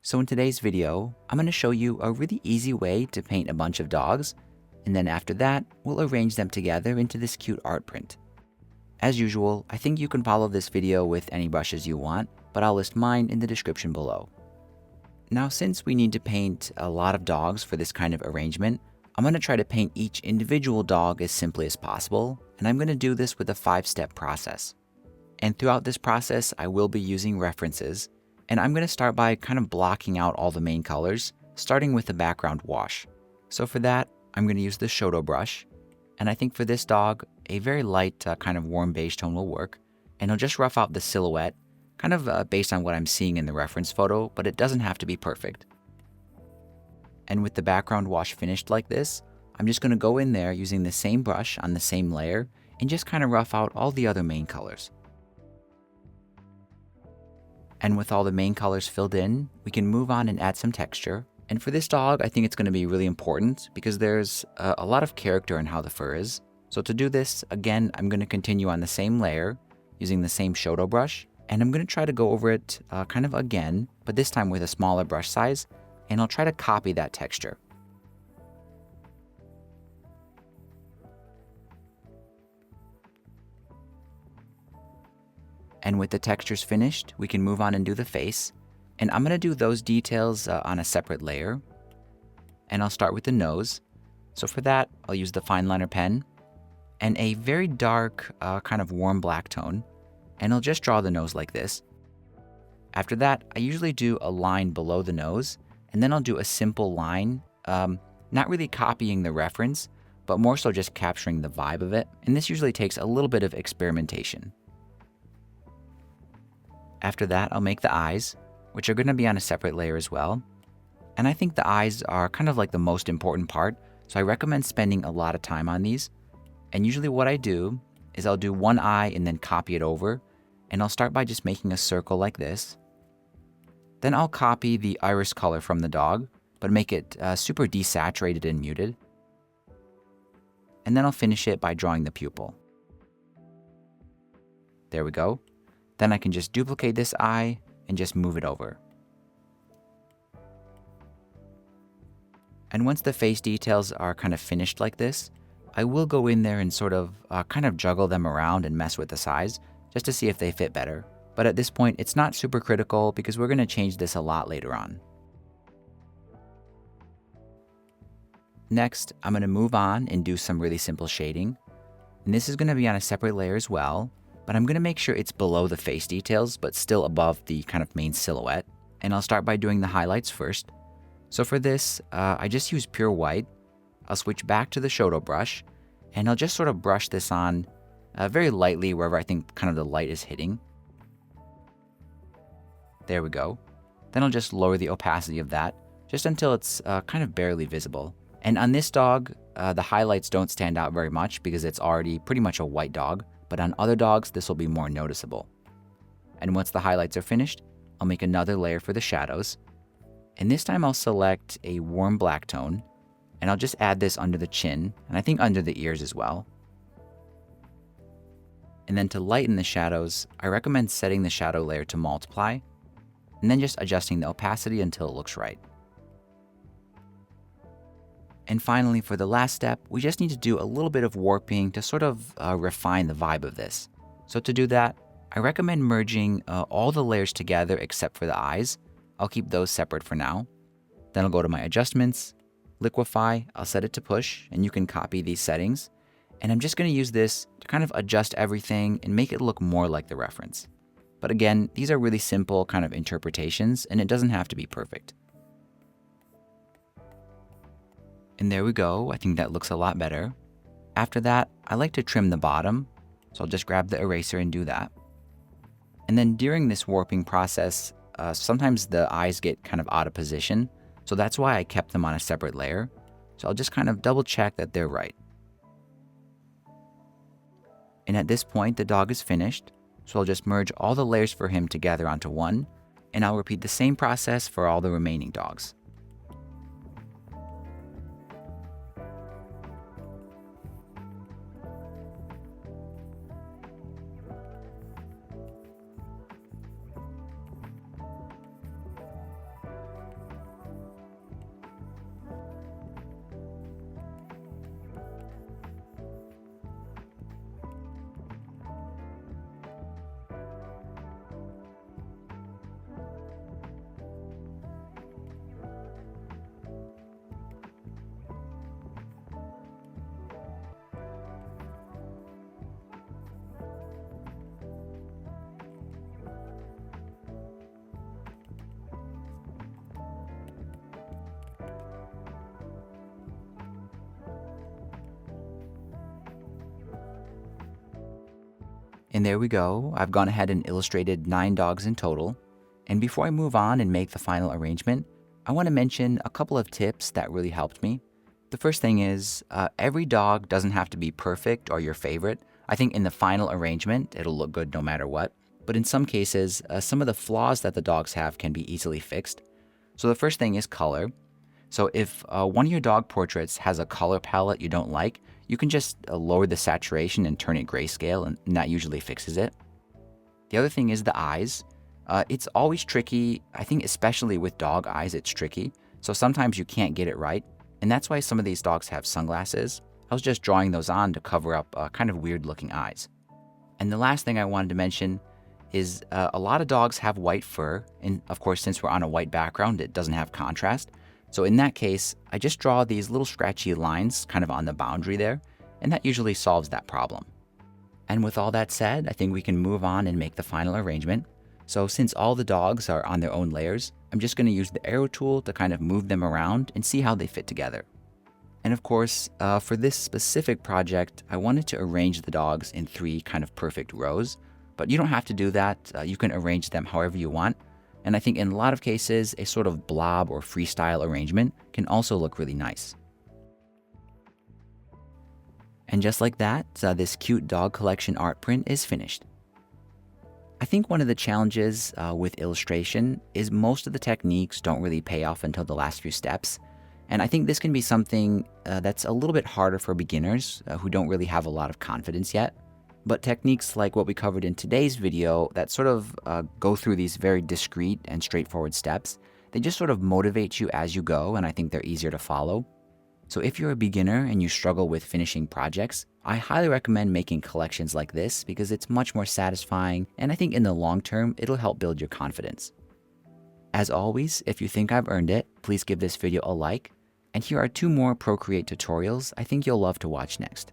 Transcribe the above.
So in today's video, I'm going to show you a really easy way to paint a bunch of dogs, and then after that, we'll arrange them together into this cute art print. As usual, I think you can follow this video with any brushes you want, but I'll list mine in the description below. Now, since we need to paint a lot of dogs for this kind of arrangement, I'm going to try to paint each individual dog as simply as possible, and I'm going to do this with a 5-step process. And throughout this process, I will be using references, and I'm going to start by kind of blocking out all the main colors, starting with the background wash. So for that, I'm going to use the Shoto brush, and I think for this dog, a very light kind of warm beige tone will work, and I'll just rough out the silhouette, kind of based on what I'm seeing in the reference photo, but it doesn't have to be perfect. And with the background wash finished like this, I'm just going to go in there using the same brush on the same layer and just kind of rough out all the other main colors. And with all the main colors filled in, we can move on and add some texture. And for this dog, I think it's going to be really important because there's a lot of character in how the fur is. So to do this, again, I'm going to continue on the same layer using the same Shoto brush. And I'm going to try to go over it kind of again, but this time with a smaller brush size. And I'll try to copy that texture. And with the textures finished, we can move on and do the face. And I'm going to do those details on a separate layer. And I'll start with the nose. So for that, I'll use the fine liner pen and a very dark kind of warm black tone. And I'll just draw the nose like this. After that, I usually do a line below the nose, and then I'll do a simple line, not really copying the reference, but more so just capturing the vibe of it. And this usually takes a little bit of experimentation. After that, I'll make the eyes, which are going to be on a separate layer as well. And I think the eyes are kind of like the most important part, so I recommend spending a lot of time on these. And usually what I do is I'll do one eye and then copy it over, and I'll start by just making a circle like this. Then I'll copy the iris color from the dog, but make it super desaturated and muted. And then I'll finish it by drawing the pupil. There we go. Then I can just duplicate this eye and just move it over. And once the face details are kind of finished like this, I will go in there and sort of kind of juggle them around and mess with the size just to see if they fit better. But at this point, it's not super critical because we're going to change this a lot later on. Next, I'm going to move on and do some really simple shading. And this is going to be on a separate layer as well, but I'm going to make sure it's below the face details, but still above the kind of main silhouette. And I'll start by doing the highlights first. So for this, I just use pure white. I'll switch back to the Shoto brush, and I'll just sort of brush this on very lightly wherever I think kind of the light is hitting. There we go. Then I'll just lower the opacity of that, just until it's kind of barely visible. And on this dog, the highlights don't stand out very much because it's already pretty much a white dog, but on other dogs, this will be more noticeable. And once the highlights are finished, I'll make another layer for the shadows. And this time I'll select a warm black tone, and I'll just add this under the chin, and I think under the ears as well. And then to lighten the shadows, I recommend setting the shadow layer to multiply, and then just adjusting the opacity until it looks right. And finally, for the last step, we just need to do a little bit of warping to sort of refine the vibe of this. So to do that, I recommend merging all the layers together except for the eyes. I'll keep those separate for now. Then I'll go to my adjustments, liquify, I'll set it to push, and you can copy these settings. And I'm just going to use this to kind of adjust everything and make it look more like the reference. But again, these are really simple kind of interpretations, and it doesn't have to be perfect. And there we go. I think that looks a lot better. After that, I like to trim the bottom, so I'll just grab the eraser and do that. And then during this warping process, sometimes the eyes get kind of out of position, so that's why I kept them on a separate layer. So I'll just kind of double check that they're right. And at this point, the dog is finished. So I'll just merge all the layers for him together onto one, and I'll repeat the same process for all the remaining dogs. And there we go. I've gone ahead and illustrated 9 dogs in total. And before I move on and make the final arrangement, I want to mention a couple of tips that really helped me. The first thing is, every dog doesn't have to be perfect or your favorite. I think in the final arrangement, it'll look good no matter what. But in some cases, some of the flaws that the dogs have can be easily fixed. So the first thing is color. So if one of your dog portraits has a color palette you don't like, you can just lower the saturation and turn it grayscale, and that usually fixes it. The other thing is the eyes. It's always tricky. I think especially with dog eyes, it's tricky. So sometimes you can't get it right. And that's why some of these dogs have sunglasses. I was just drawing those on to cover up kind of weird looking eyes. And the last thing I wanted to mention is a lot of dogs have white fur. And of course, since we're on a white background, it doesn't have contrast. So in that case, I just draw these little scratchy lines kind of on the boundary there, and that usually solves that problem. And with all that said, I think we can move on and make the final arrangement. So since all the dogs are on their own layers, I'm just going to use the arrow tool to kind of move them around and see how they fit together. And of course, for this specific project, I wanted to arrange the dogs in 3 kind of perfect rows, but you don't have to do that. You can arrange them however you want. And I think in a lot of cases, a sort of blob or freestyle arrangement can also look really nice. And just like that, this cute dog collection art print is finished. I think one of the challenges with illustration is most of the techniques don't really pay off until the last few steps. And I think this can be something that's a little bit harder for beginners who don't really have a lot of confidence yet. But techniques like what we covered in today's video that sort of go through these very discrete and straightforward steps, they just sort of motivate you as you go, and I think they're easier to follow. So if you're a beginner and you struggle with finishing projects, I highly recommend making collections like this because it's much more satisfying, and I think in the long term, it'll help build your confidence. As always, if you think I've earned it, please give this video a like. And here are 2 more Procreate tutorials I think you'll love to watch next.